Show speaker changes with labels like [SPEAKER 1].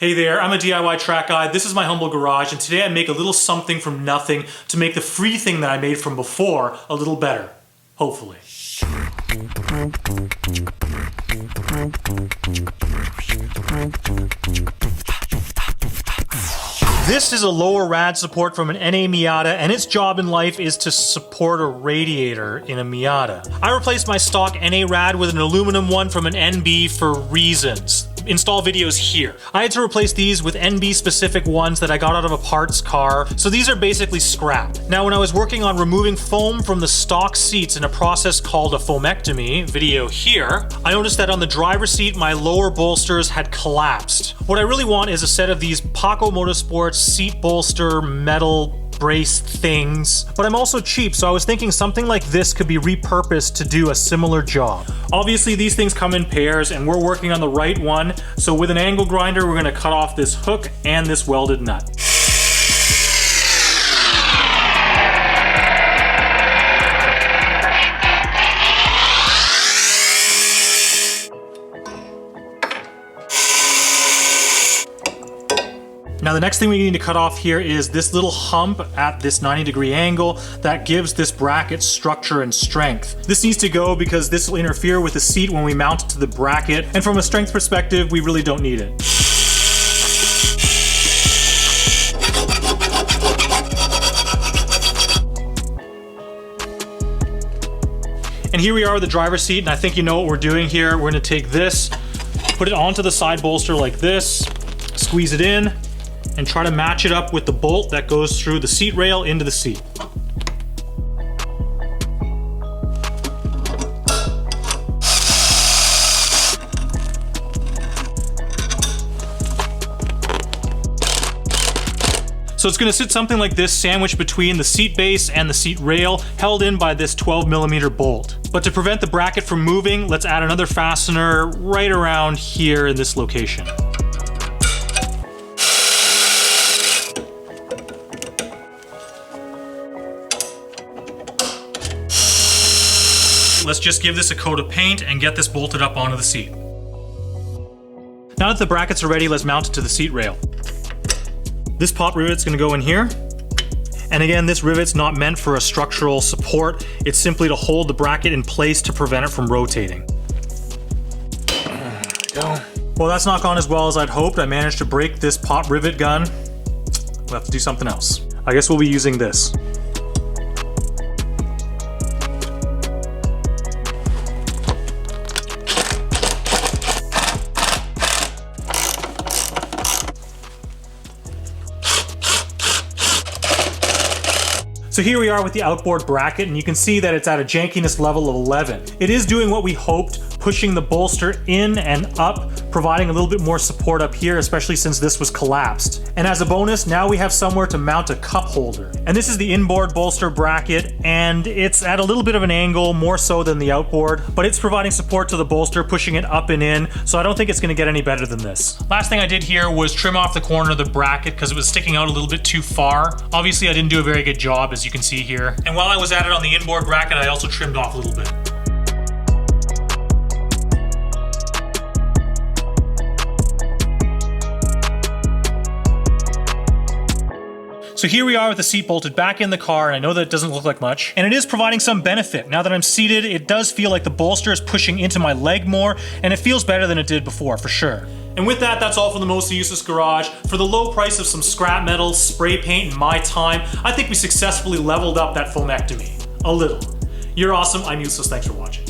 [SPEAKER 1] Hey there, I'm a DIY track guy. This is my humble garage, and today I make a little something from nothing to make the free thing that I made from before a little better. Hopefully. This is a lower rad support from an NA Miata, and its job in life is to support a radiator in a Miata. I replaced my stock NA rad with an aluminum one from an NB for reasons. Install videos here. I had to replace these with NB specific ones that I got out of a parts car, so these are basically scrap. Now when I was working on removing foam from the stock seats in a process called a foamectomy, video here, I noticed that on the driver's seat my lower bolsters had collapsed. What I really want is a set of these Paco Motorsports seat bolster metal brace things, but I'm also cheap, so I was thinking something like this could be repurposed to do a similar job. Obviously these things come in pairs and we're working on the right one, so with an angle grinder we're going to cut off this hook and this welded nut. Now the next thing we need to cut off here is this little hump at this 90-degree angle that gives this bracket structure and strength. This needs to go because this will interfere with the seat when we mount it to the bracket, and from a strength perspective, we really don't need it. And here we are with the driver's seat, and I think you know what we're doing here. We're going to take this, put it onto the side bolster like this, squeeze it in, and try to match it up with the bolt that goes through the seat rail into the seat. So it's going to sit something like this, sandwiched between the seat base and the seat rail, held in by this 12mm bolt. But to prevent the bracket from moving, let's add another fastener right around here in this location. Let's just give this a coat of paint and get this bolted up onto the seat. Now that the brackets are ready, let's mount it to the seat rail. This pop rivet's going to go in here. And again, this rivet's not meant for a structural support. It's simply to hold the bracket in place to prevent it from rotating. There we go. Well, that's not gone as well as I'd hoped. I managed to break this pop rivet gun. We'll have to do something else. I guess we'll be using this. So here we are with the outboard bracket, and you can see that it's at a jankiness level of 11. It is doing what we hoped, pushing the bolster in and up, providing a little bit more support up here, especially since this was collapsed. And as a bonus, now we have somewhere to mount a cup holder. And this is the inboard bolster bracket, and it's at a little bit of an angle, more so than the outboard, but it's providing support to the bolster, pushing it up and in, so I don't think it's going to get any better than this. Last thing I did here was trim off the corner of the bracket because it was sticking out a little bit too far. Obviously I didn't do a very good job, as you can see here. And while I was at it on the inboard bracket, I also trimmed off a little bit. So here we are with the seat bolted back in the car, and I know that it doesn't look like much, and it is providing some benefit. Now that I'm seated, it does feel like the bolster is pushing into my leg more, and it feels better than it did before, for sure. And with that, that's all for the Mostly Useless Garage. For the low price of some scrap metal, spray paint, and my time, I think we successfully leveled up that foamectomy. A little. You're awesome, I'm useless, thanks for watching.